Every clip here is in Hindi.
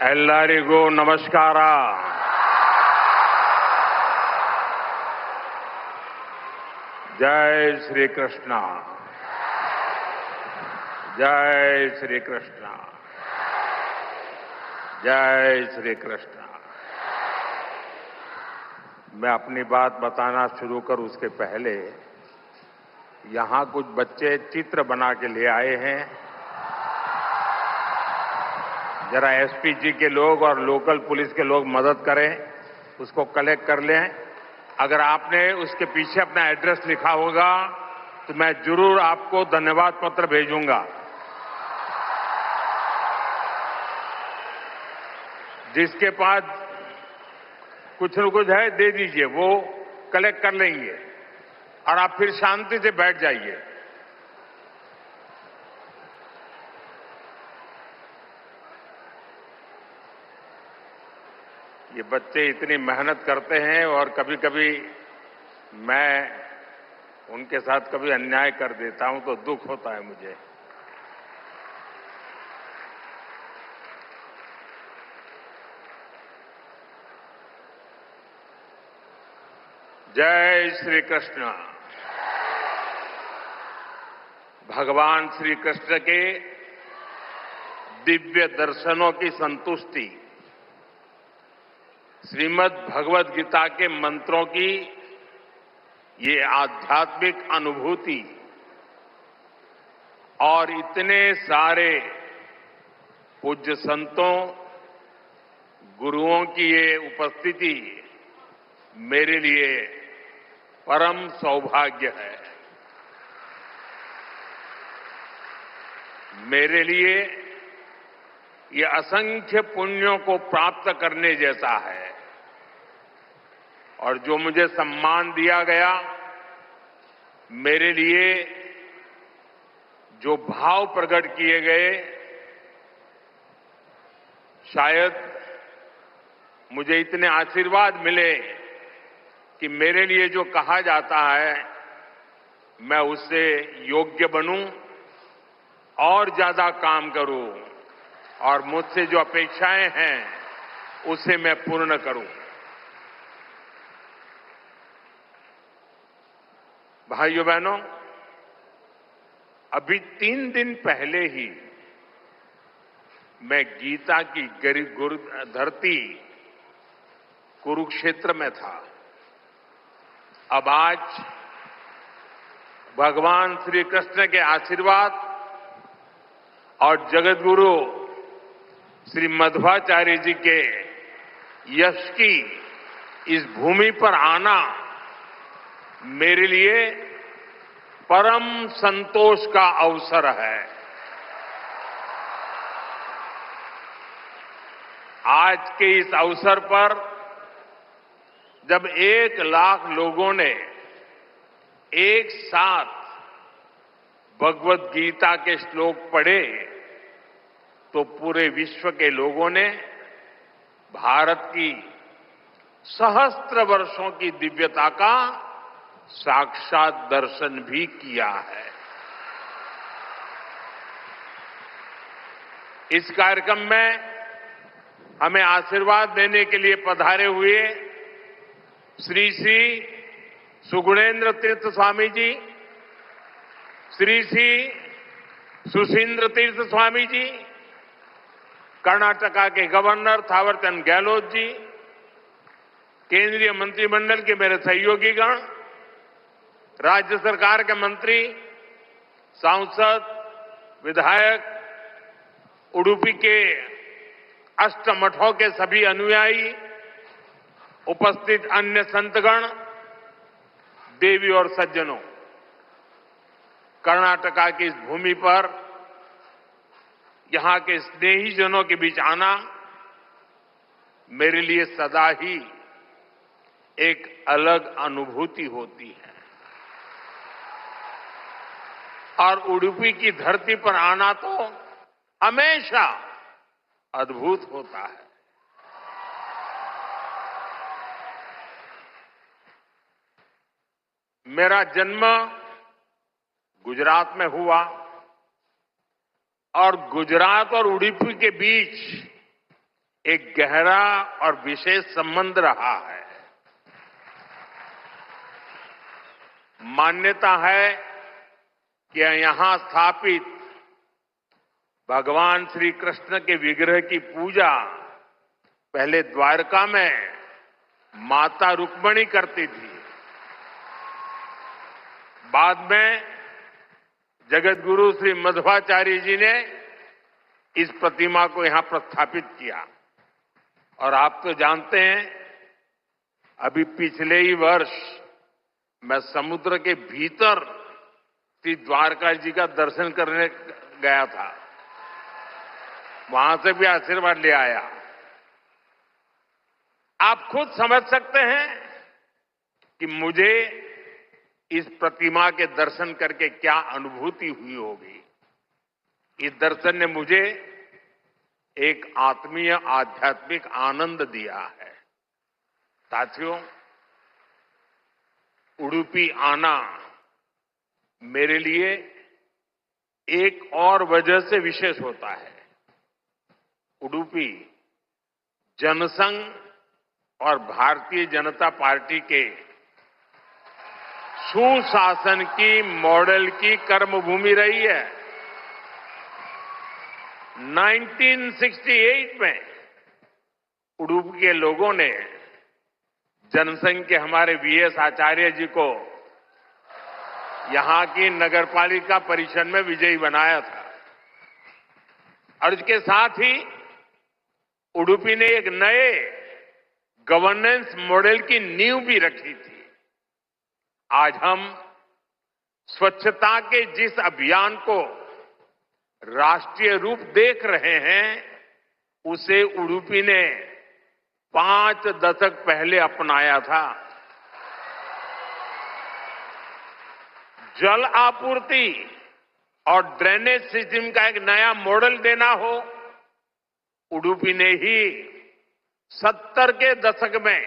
ಎಲ್ಲರಿಗೂ ನಮಸ್ಕಾರ. जय श्री कृष्ण. जय श्री कृष्ण. जय श्री कृष्ण. मैं अपनी बात बताना शुरू करूं उसके पहले यहां कुछ बच्चे चित्र बना के ले आए हैं. जरा एसपी जी के लोग और लोकल पुलिस के लोग मदद करें, उसको कलेक्ट कर लें. अगर आपने उसके पीछे अपना एड्रेस लिखा होगा तो मैं जरूर आपको धन्यवाद पत्र भेजूंगा. जिसके पास कुछ न कुछ है दे दीजिए, वो कलेक्ट कर लेंगे और आप फिर शांति से बैठ जाइए. ये बच्चे इतनी मेहनत करते हैं और कभी कभी मैं उनके साथ कभी अन्याय कर देता हूं तो दुख होता है मुझे. जय श्री कृष्ण. भगवान श्री कृष्ण के दिव्य दर्शनों की संतुष्टि, श्रीमद् भगवद गीता के मंत्रों की ये आध्यात्मिक अनुभूति और इतने सारे पूज्य संतों, गुरुओं की ये उपस्थिति मेरे लिए परम सौभाग्य है. मेरे लिए ये असंख्य पुण्यों को प्राप्त करने जैसा है. और जो मुझे सम्मान दिया गया, मेरे लिए जो भाव प्रकट किए गए, शायद मुझे इतने आशीर्वाद मिले कि मेरे लिए जो कहा जाता है मैं उससे योग्य बनूं और ज्यादा काम करूं और मुझसे जो अपेक्षाएं हैं उसे मैं पूर्ण करूं. भाइयों बहनों, अभी 3 दिन पहले ही मैं गीता की धरती कुरुक्षेत्र में था. अब आज भगवान श्री कृष्ण के आशीर्वाद और जगत गुरु श्री मध्वाचार्य जी के यश की इस भूमि पर आना मेरे लिए परम संतोष का अवसर है. आज के इस अवसर पर जब 1 लाख लोगों ने एक साथ भगवद गीता के श्लोक पढ़े तो पूरे विश्व के लोगों ने भारत की सहस्त्र वर्षों की दिव्यता का साक्षात दर्शन भी किया है. इस कार्यक्रम में हमें आशीर्वाद देने के लिए पधारे हुए श्री श्री सुगुणेन्द्र तीर्थ स्वामी जी, श्री श्री सुशींद्र तीर्थ स्वामी जी, कर्नाटका के गवर्नर थावरचंद गहलोत जी, केंद्रीय मंत्रिमंडल के मेरे सहयोगीगण, राज्य सरकार के मंत्री, सांसद, विधायक, उडुपी के अष्टमठों के सभी अनुयायी, उपस्थित अन्य संतगण, देवी और सज्जनों, कर्नाटका की इस भूमि पर यहां के स्नेहीजनों के बीच आना मेरे लिए सदा ही एक अलग अनुभूति होती है. और उडुपी की धरती पर आना तो हमेशा अद्भुत होता है. मेरा जन्म गुजरात में हुआ और गुजरात और उडुपी के बीच एक गहरा और विशेष संबंध रहा है। मान्यता है कि यहां स्थापित भगवान श्री कृष्ण के विग्रह की पूजा पहले द्वारका में माता रुक्मिणी करती थी। बाद में जगत गुरु श्री मध्वाचार्य जी ने इस प्रतिमा को यहां प्रस्थापित किया। और आप तो जानते हैं, अभी पिछले ही वर्ष मैं समुद्र के भीतर श्री द्वारका जी का दर्शन करने गया था। वहां से भी आशीर्वाद ले आया। आप खुद समझ सकते हैं कि मुझे इस प्रतिमा के दर्शन करके क्या अनुभूति हुई होगी। इस दर्शन ने मुझे एक आत्मीय आध्यात्मिक आनंद दिया है। साथियों, उडुपी आना मेरे लिए एक और वजह से विशेष होता है। उडुपी जनसंघ और भारतीय जनता पार्टी के सुशासन की मॉडल की कर्मभूमि रही है। 1968 में उडुपी के लोगों ने जनसंघ के हमारे वीएस आचार्य जी को यहां की नगरपालिका परिषद में विजयी बनाया था। और इसके साथ ही उडुपी ने एक नए गवर्नेंस मॉडल की नींव भी रखी थी। आज हम स्वच्छता के जिस अभियान को राष्ट्रीय रूप देख रहे हैं, उसे उडुपी ने 5 दशक पहले अपनाया था। जल आपूर्ति और ड्रेनेज सिस्टम का एक नया मॉडल देना हो, उडुपी ने ही 70 के दशक में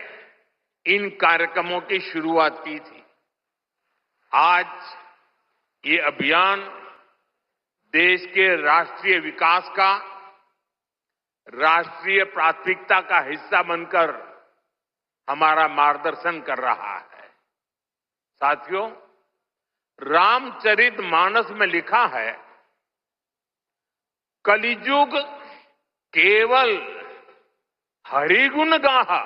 इन कार्यक्रमों की शुरुआत की थी। आज ये अभियान देश के राष्ट्रीय विकास का राष्ट्रीय प्राथमिकता का हिस्सा बनकर हमारा मार्गदर्शन कर रहा है। साथियों, रामचरितमानस में लिखा है, कलिजुग केवल हरिगुण गाहा,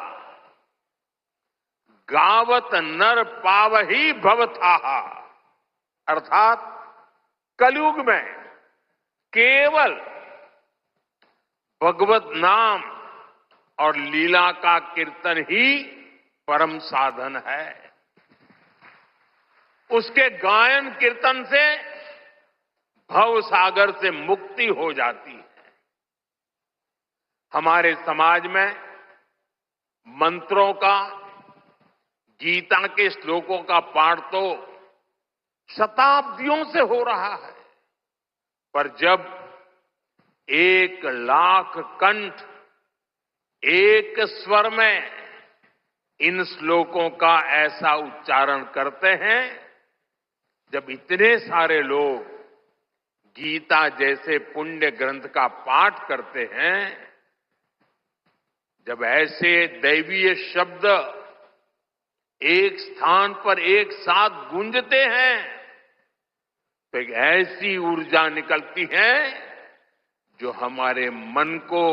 गावत नर पावही भवथाहा। अर्थात कलयुग में केवल भगवत नाम और लीला का कीर्तन ही परम साधन है। उसके गायन कीर्तन से भव सागर से मुक्ति हो जाती है। हमारे समाज में मंत्रों का, गीता के श्लोकों का पाठ तो शताब्दियों से हो रहा है, पर जब 1 लाख कंठ एक स्वर में इन श्लोकों का ऐसा उच्चारण करते हैं, जब इतने सारे लोग गीता जैसे पुण्य ग्रंथ का पाठ करते हैं, जब ऐसे दैवीय शब्द एक स्थान पर एक साथ गूंजते हैं, तो एक ऐसी ऊर्जा निकलती है जो हमारे मन को,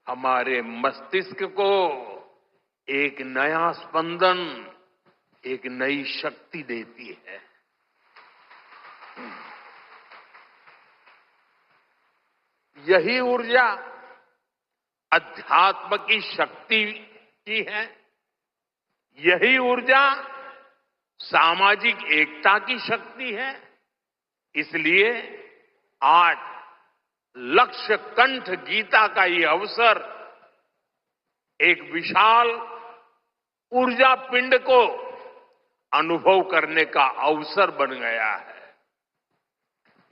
हमारे मस्तिष्क को एक नया स्पंदन, एक नई शक्ति देती है। यही ऊर्जा अध्यात्म की शक्ति की है। यही ऊर्जा सामाजिक एकता की शक्ति है। इसलिए आज लक्ष्य कंठ गीता का ये अवसर एक विशाल ऊर्जा पिंड को अनुभव करने का अवसर बन गया है।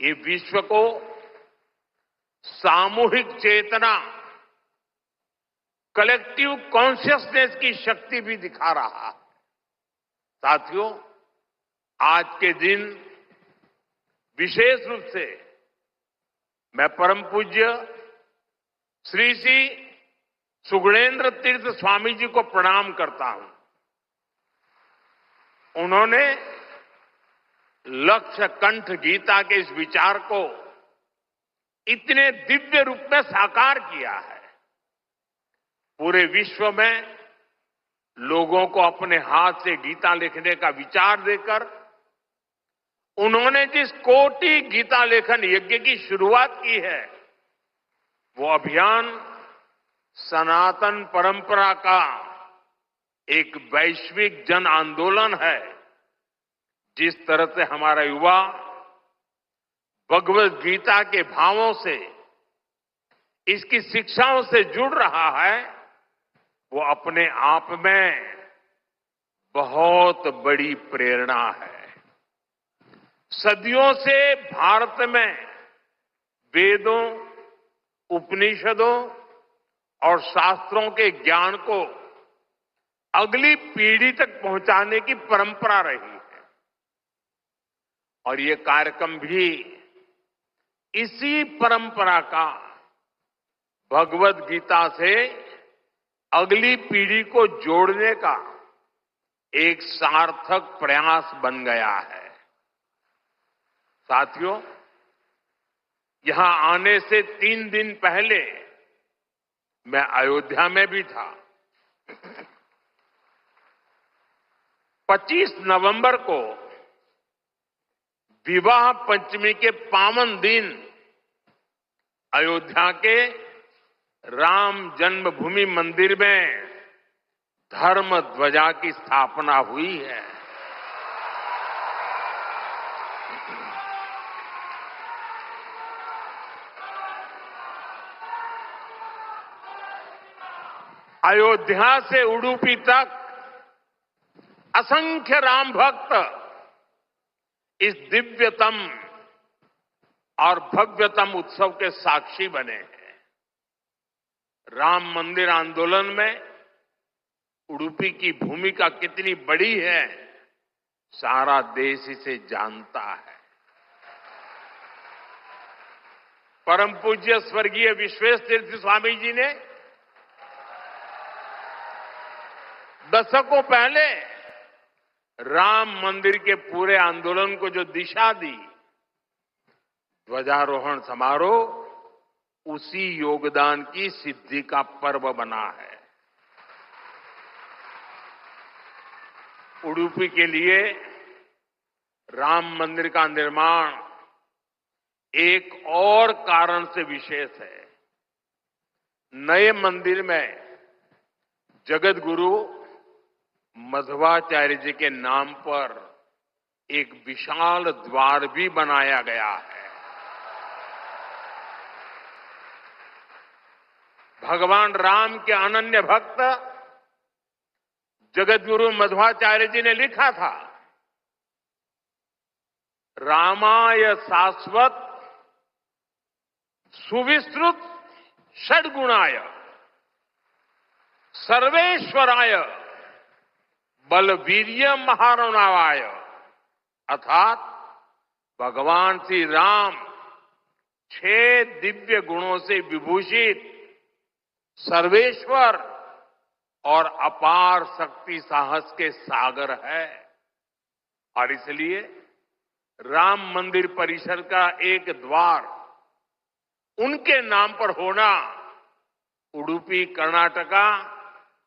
ये विश्व को सामूहिक चेतना, कलेक्टिव कॉन्शियसनेस की शक्ति भी दिखा रहा है। साथियों, आज के दिन विशेष रूप से मैं परम पूज्य श्री श्री सुगुणेन्द्र तीर्थ स्वामी जी को प्रणाम करता हूं। उन्होंने लक्ष्य कंठ गीता के इस विचार को इतने दिव्य रूप में साकार किया है। पूरे विश्व में लोगों को अपने हाथ से गीता लिखने का विचार देकर उन्होंने जिस कोटि गीता लेखन यज्ञ की शुरुआत की है, वो अभियान सनातन परंपरा का एक वैश्विक जन आंदोलन है। जिस तरह से हमारा युवा भगवत गीता के भावों से, इसकी शिक्षाओं से जुड़ रहा है, वो अपने आप में बहुत बड़ी प्रेरणा है। सदियों से भारत में वेदों, उपनिषदों और शास्त्रों के ज्ञान को अगली पीढ़ी तक पहुंचाने की परंपरा रही है और ये कार्यक्रम भी इसी परंपरा का भगवत गीता से अगली पीढ़ी को जोड़ने का एक सार्थक प्रयास बन गया है। साथियों, यहां आने से 3 दिन पहले मैं अयोध्या में भी था। 25 नवंबर को विवाह पंचमी के पावन दिन अयोध्या के राम जन्मभूमि मंदिर में धर्म ध्वजा की स्थापना हुई है। अयोध्या से उडुपी तक असंख्य राम भक्त इस दिव्यतम और भव्यतम उत्सव के साक्षी बने हैं। राम मंदिर आंदोलन में उडुपी की भूमिका कितनी बड़ी है, सारा देश इसे जानता है। परम पूज्य स्वर्गीय विश्वेश तीर्थ स्वामी जी ने दशकों पहले राम मंदिर के पूरे आंदोलन को जो दिशा दी, ध्वजारोहण समारोह उसी योगदान की सिद्धि का पर्व बना है। उडुपी के लिए राम मंदिर का निर्माण एक और कारण से विशेष है। नए मंदिर में जगत गुरु मध्वाचार्य जी के नाम पर एक विशाल द्वार भी बनाया गया है। भगवान राम के अनन्य भक्त जगत गुरु मध्वाचार्य जी ने लिखा था, रामाय शाश्वत सुविस्तृत षड्गुणाय सर्वेश्वराय बलवीर्य महारणावाय, अर्थात भगवान श्री राम 6 दिव्य गुणों से विभूषित सर्वेश्वर और अपार शक्ति साहस के सागर है। और इसलिए राम मंदिर परिसर का एक द्वार उनके नाम पर होना उडुपी, कर्नाटका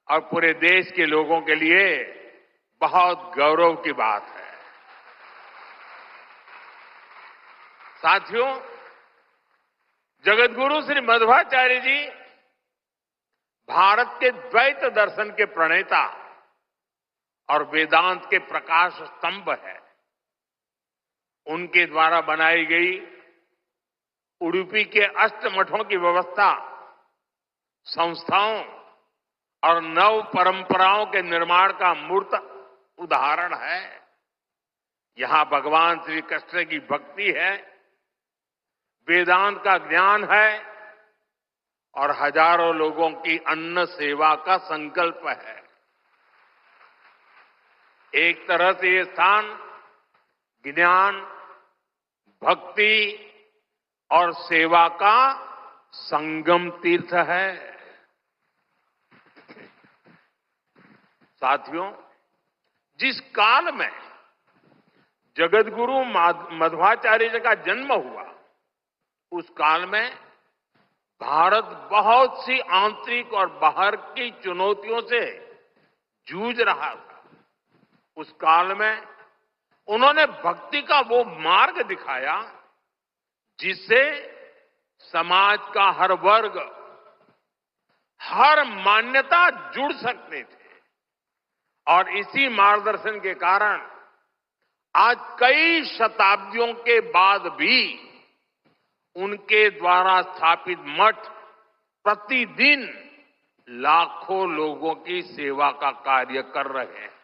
और पूरे देश के लोगों के लिए बहुत गौरव की बात है। साथियों, जगत गुरु श्री मध्वाचार्य जी भारत के द्वैत दर्शन के प्रणेता और वेदांत के प्रकाश स्तंभ है। उनके द्वारा बनाई गई उडुपी के अष्टमठों की व्यवस्था संस्थाओं और नव परंपराओं के निर्माण का मूर्त उदाहरण है। यहां भगवान श्री कृष्ण की भक्ति है, वेदांत का ज्ञान है और हजारों लोगों की अन्न सेवा का संकल्प है। एक तरह से ये स्थान ज्ञान, भक्ति और सेवा का संगम तीर्थ है। साथियों, जिस काल में जगतगुरु मध्वाचार्य जी का जन्म हुआ, उस काल में भारत बहुत सी आंतरिक और बाहर की चुनौतियों से जूझ रहा था। उस काल में उन्होंने भक्ति का वो मार्ग दिखाया जिससे समाज का हर वर्ग, हर मान्यता जुड़ सकते थे। और इसी मार्गदर्शन के कारण आज कई शताब्दियों के बाद भी उनके द्वारा स्थापित मठ प्रतिदिन लाखों लोगों की सेवा का कार्य कर रहे हैं।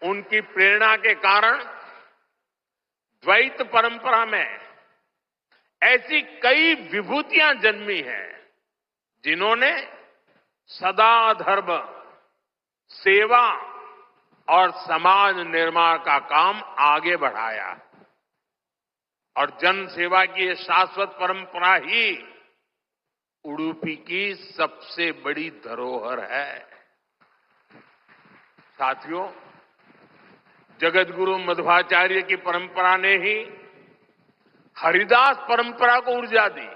उनकी प्रेरणा के कारण द्वैत परंपरा में ऐसी कई विभूतियां जन्मी हैं जिन्होंने सदा धर्म, सेवा और समाज निर्माण का काम आगे बढ़ाया। और जन सेवा की ये शाश्वत परंपरा ही उडुपी की सबसे बड़ी धरोहर है। साथियों, जगतगुरु मध्वाचार्य की परंपरा ने ही हरिदास परंपरा को ऊर्जा दी।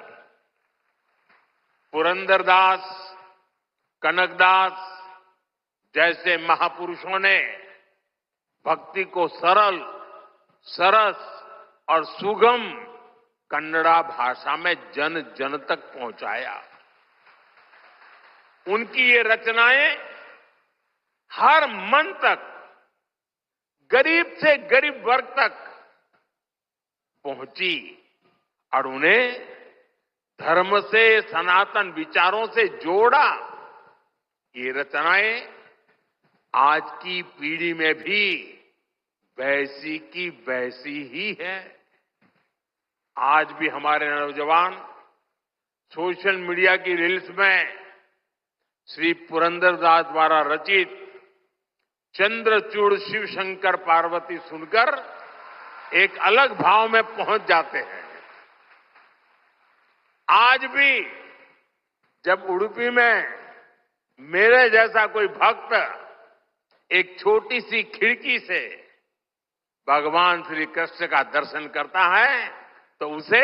पुरंदरदास, कनकदास जैसे महापुरुषों ने भक्ति को सरल, सरस और सुगम कन्नड़ा भाषा में जन जन तक पहुंचाया। उनकी ये रचनाएं हर मन तक, गरीब से गरीब वर्ग तक पहुंची और उन्हें धर्म से, सनातन विचारों से जोड़ा। ये रचनाएं आज की पीढ़ी में भी वैसी की वैसी ही है। आज भी हमारे नौजवान सोशल मीडिया की रील्स में श्री पुरंदरदास द्वारा रचित चंद्रचूड़ शिव शंकर पार्वती सुनकर एक अलग भाव में पहुंच जाते हैं। आज भी जब उडुपी में मेरे जैसा कोई भक्त एक छोटी सी खिड़की से भगवान श्री कृष्ण का दर्शन करता है तो उसे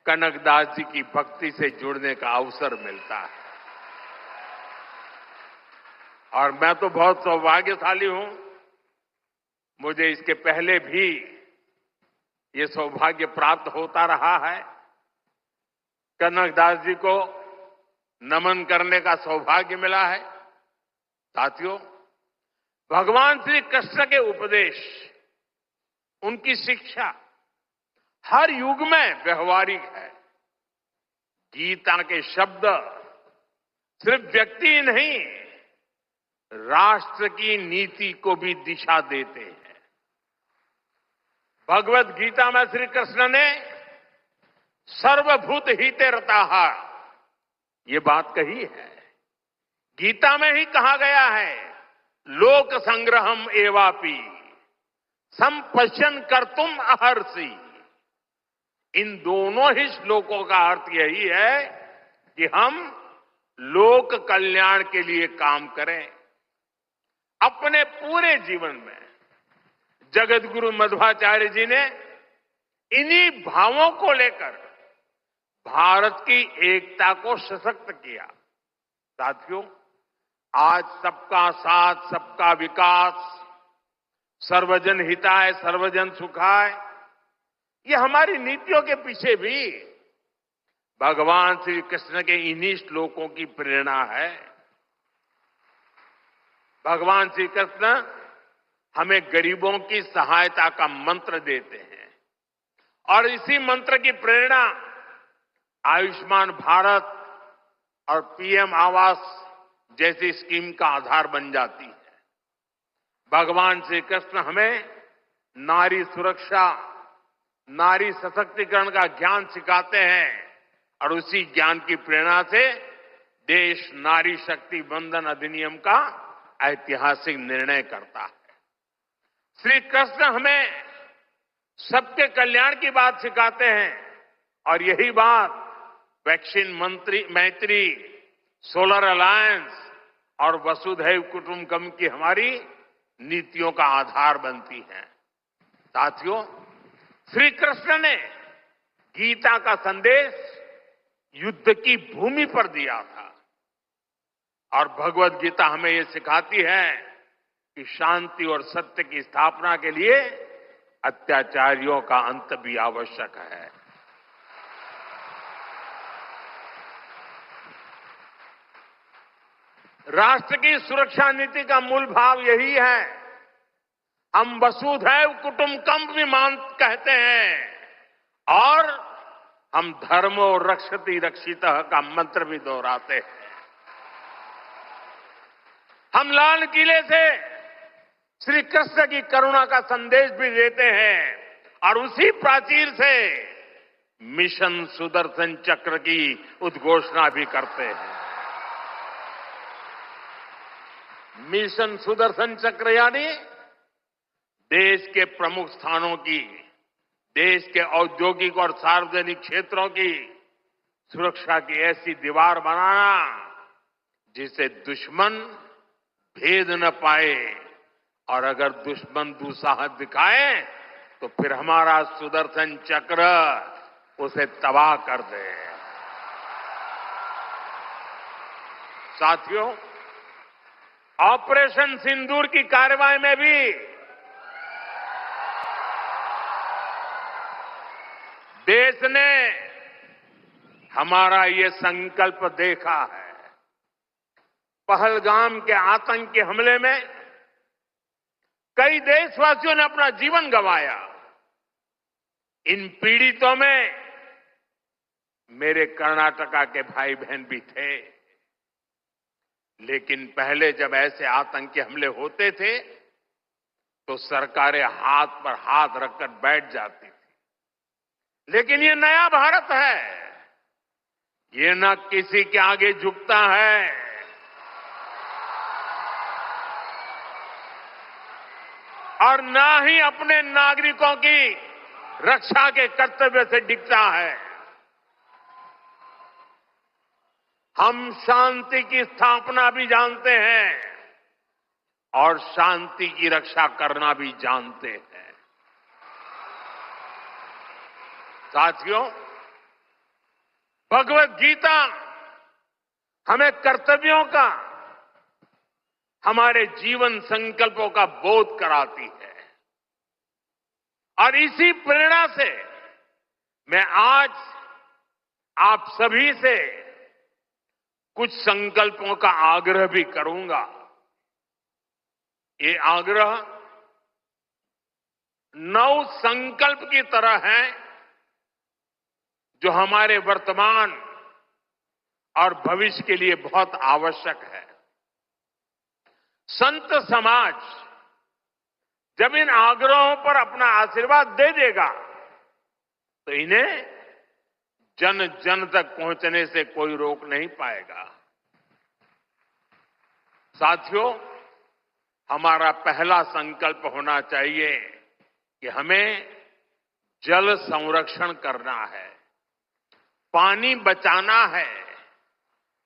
कनकदास जी की भक्ति से जुड़ने का अवसर मिलता है। और मैं तो बहुत सौभाग्यशाली हूं, मुझे इसके पहले भी ये सौभाग्य प्राप्त होता रहा है। कनकदास जी को नमन करने का सौभाग्य मिला है। साथियों, भगवान श्री कृष्ण के उपदेश, उनकी शिक्षा हर युग में व्यवहारिक है। गीता के शब्द सिर्फ व्यक्ति ही नहीं, राष्ट्र की नीति को भी दिशा देते हैं। भगवत गीता में श्री कृष्ण ने सर्वभूत हिते रताः ये बात कही है। गीता में ही कहा गया है, लोक संग्रहम एवापि संपश्यन कर्तुम अहर्षि। इन दोनों ही श्लोकों का अर्थ यही है कि हम लोक कल्याण के लिए काम करें। अपने पूरे जीवन में जगतगुरु मध्वाचार्य जी ने इन्हीं भावों को लेकर भारत की एकता को सशक्त किया। साथियों, आज सबका साथ, सबका विकास, सर्वजन हिताय, सर्वजन सुखाय, ये हमारी नीतियों के पीछे भी भगवान श्री कृष्ण के इन्हीं श्लोकों की प्रेरणा है। भगवान श्री कृष्ण हमें गरीबों की सहायता का मंत्र देते हैं और इसी मंत्र की प्रेरणा आयुष्मान भारत और पीएम आवास जैसी स्कीम का आधार बन जाती है। भगवान श्री कृष्ण हमें नारी सुरक्षा, नारी सशक्तिकरण का ज्ञान सिखाते हैं और उसी ज्ञान की प्रेरणा से देश नारी शक्ति बंधन अधिनियम का ऐतिहासिक निर्णय करता है। श्री कृष्ण हमें सबके कल्याण की बात सिखाते हैं और यही बात वैक्सीन मैत्री, सोलर अलायंस और वसुधैव कुटुंबकम की हमारी नीतियों का आधार बनती हैं। साथियों, श्री कृष्ण ने गीता का संदेश युद्ध की भूमि पर दिया था और भगवत गीता हमें ये सिखाती है कि शांति और सत्य की स्थापना के लिए अत्याचारियों का अंत भी आवश्यक है। राष्ट्र की सुरक्षा नीति का मूल भाव यही है। हम वसुधैव कुटुंबकम भी कहते हैं और हम धर्मो रक्षति रक्षितः का मंत्र भी दोहराते हैं। हम लाल किले से श्री कृष्ण की करुणा का संदेश भी देते हैं और उसी प्राचीर से मिशन सुदर्शन चक्र की उद्घोषणा भी करते हैं। मिशन सुदर्शन चक्र यानी देश के प्रमुख स्थानों की, देश के औद्योगिक और सार्वजनिक क्षेत्रों की सुरक्षा की ऐसी दीवार बनाना जिसे दुश्मन भेद न पाए और अगर दुश्मन दुस्साहस दिखाए तो फिर हमारा सुदर्शन चक्र उसे तबाह कर दे। साथियों, ऑपरेशन सिंदूर की कार्रवाई में भी देश ने हमारा ये संकल्प देखा है। पहलगाम के आतंकी हमले में कई देशवासियों ने अपना जीवन गंवाया। इन पीड़ितों में मेरे कर्नाटका के भाई बहन भी थे। लेकिन पहले जब ऐसे आतंकी हमले होते थे तो सरकारें हाथ पर हाथ रखकर बैठ जाती थी। लेकिन ये नया भारत है, ये न किसी के आगे झुकता है और न ही अपने नागरिकों की रक्षा के कर्तव्य से डिगता है। हम शांति की स्थापना भी जानते हैं और शांति की रक्षा करना भी जानते हैं। साथियों, भगवत गीता हमें कर्तव्यों का, हमारे जीवन संकल्पों का बोध कराती है और इसी प्रेरणा से मैं आज आप सभी से कुछ संकल्पों का आग्रह भी करूंगा। ये आग्रह 9 संकल्प की तरह है जो हमारे वर्तमान और भविष्य के लिए बहुत आवश्यक है। संत समाज जब इन आग्रहों पर अपना आशीर्वाद दे देगा तो इन्हें जन जन तक पहुंचने से कोई रोक नहीं पाएगा। साथियों, हमारा पहला संकल्प होना चाहिए कि हमें जल संरक्षण करना है, पानी बचाना है,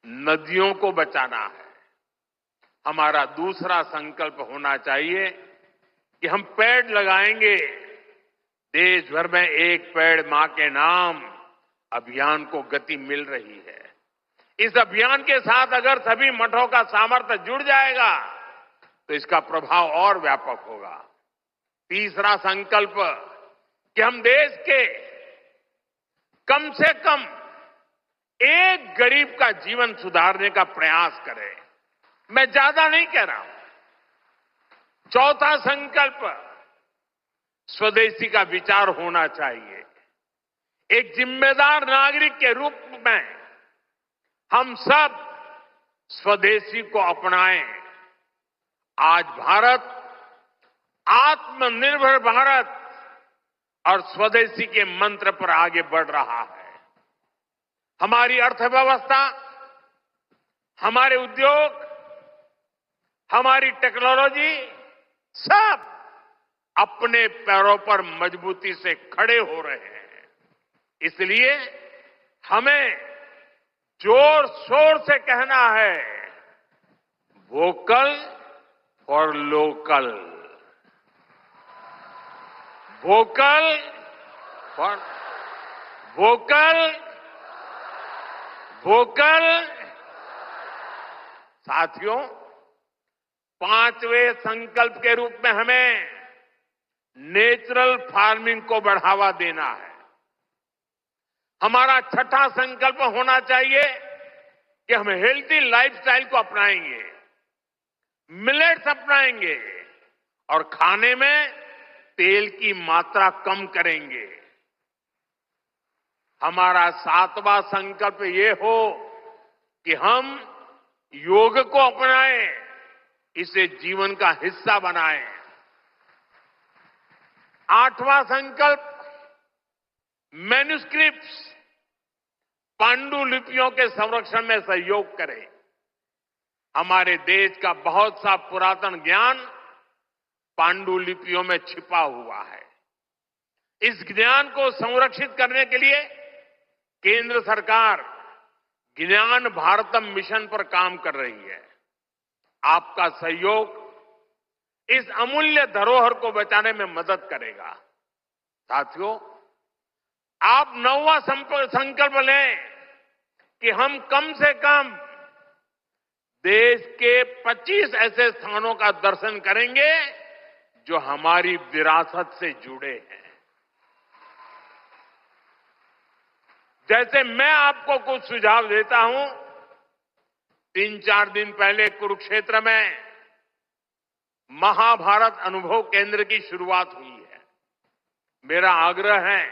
नदियों को बचाना है। हमारा दूसरा संकल्प होना चाहिए कि हम पेड़ लगाएंगे। देश भर में एक पेड़ मां के नाम अभियान को गति मिल रही है। इस अभियान के साथ अगर सभी मठों का सामर्थ्य जुड़ जाएगा तो इसका प्रभाव और व्यापक होगा। तीसरा संकल्प कि हम देश के कम से कम एक गरीब का जीवन सुधारने का प्रयास करें। मैं ज्यादा नहीं कह रहा हूं। चौथा संकल्प स्वदेशी का विचार होना चाहिए। एक जिम्मेदार नागरिक के रूप में हम सब स्वदेशी को अपनाएं। आज भारत आत्मनिर्भर भारत और स्वदेशी के मंत्र पर आगे बढ़ रहा है। हमारी अर्थव्यवस्था, हमारे उद्योग, हमारी टेक्नोलॉजी सब अपने पैरों पर मजबूती से खड़े हो रहे हैं। इसलिए हमें जोर शोर से कहना है, vocal for local, vocal for vocal, vocal. साथियों, पांचवें संकल्प के रूप में हमें नेचुरल फार्मिंग को बढ़ावा देना है। हमारा छठा संकल्प होना चाहिए कि हम हेल्थी लाइफस्टाइल को अपनाएंगे, मिलेट्स अपनाएंगे और खाने में तेल की मात्रा कम करेंगे। हमारा सातवां संकल्प ये हो कि हम योग को अपनाएं, इसे जीवन का हिस्सा बनाएं। आठवां संकल्प, मैन्युस्क्रिप्ट्स, पांडुलिपियों के संरक्षण में सहयोग करें। हमारे देश का बहुत सा पुरातन ज्ञान पांडुलिपियों में छिपा हुआ है। इस ज्ञान को संरक्षित करने के लिए केंद्र सरकार ज्ञान भारतम मिशन पर काम कर रही है। आपका सहयोग इस अमूल्य धरोहर को बचाने में मदद करेगा। साथियों, आप नौवां संकल्प लें कि हम कम से कम देश के 25 ऐसे स्थानों का दर्शन करेंगे जो हमारी विरासत से जुड़े हैं। जैसे मैं आपको कुछ सुझाव देता हूं, 3-4 दिन पहले कुरुक्षेत्र में महाभारत अनुभव केंद्र की शुरुआत हुई है। मेरा आग्रह है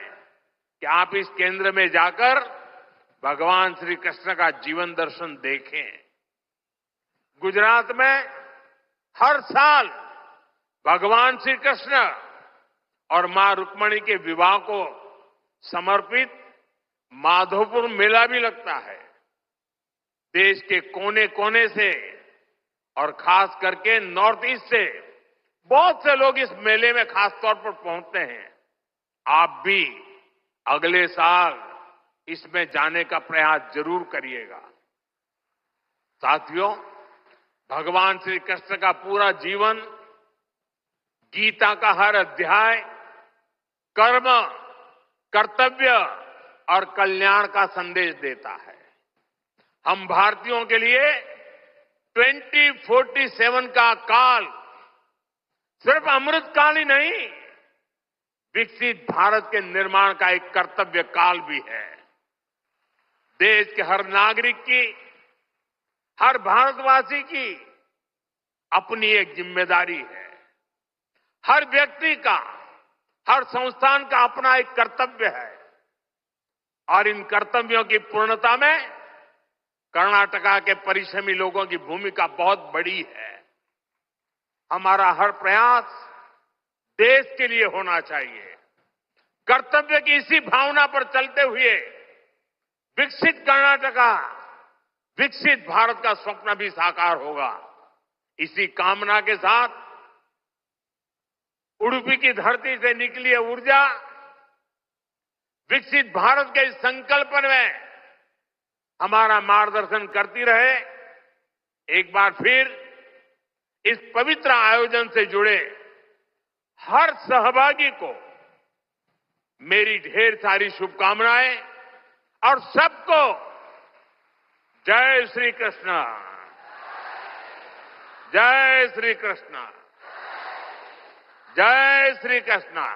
कि आप इस केंद्र में जाकर भगवान श्री कृष्ण का जीवन दर्शन देखें। गुजरात में हर साल भगवान श्री कृष्ण और मां रुक्मणी के विवाह को समर्पित माधोपुर मेला भी लगता है। देश के कोने कोने से और खास करके नॉर्थ ईस्ट से बहुत से लोग इस मेले में खास तौर पर पहुंचते हैं। आप भी अगले साल इसमें जाने का प्रयास जरूर करिएगा। साथियों, भगवान श्री कृष्ण का पूरा जीवन, गीता का हर अध्याय कर्म, कर्तव्य और कल्याण का संदेश देता है। हम भारतीयों के लिए 2047 का काल सिर्फ अमृत काल ही नहीं, विकसित भारत के निर्माण का एक कर्तव्य काल भी है। देश के हर नागरिक की, हर भारतवासी की अपनी एक जिम्मेदारी है। हर व्यक्ति का, हर संस्थान का अपना एक कर्तव्य है और इन कर्तव्यों की पूर्णता में कर्नाटका के परिश्रमी लोगों की भूमिका बहुत बड़ी है। हमारा हर प्रयास देश के लिए होना चाहिए। कर्तव्य की इसी भावना पर चलते हुए विकसित कर्नाटका, विकसित भारत का स्वप्न भी साकार होगा। इसी कामना के साथ उडुपी की धरती से निकली ऊर्जा विकसित भारत के इस संकल्प में हमारा मार्गदर्शन करती रहे। एक बार फिर इस पवित्र आयोजन से जुड़े हर सहभागी को मेरी ढेर सारी शुभकामनाएं और सबको जय श्री कृष्ण, जय श्री कृष्ण, जय श्री कृष्ण।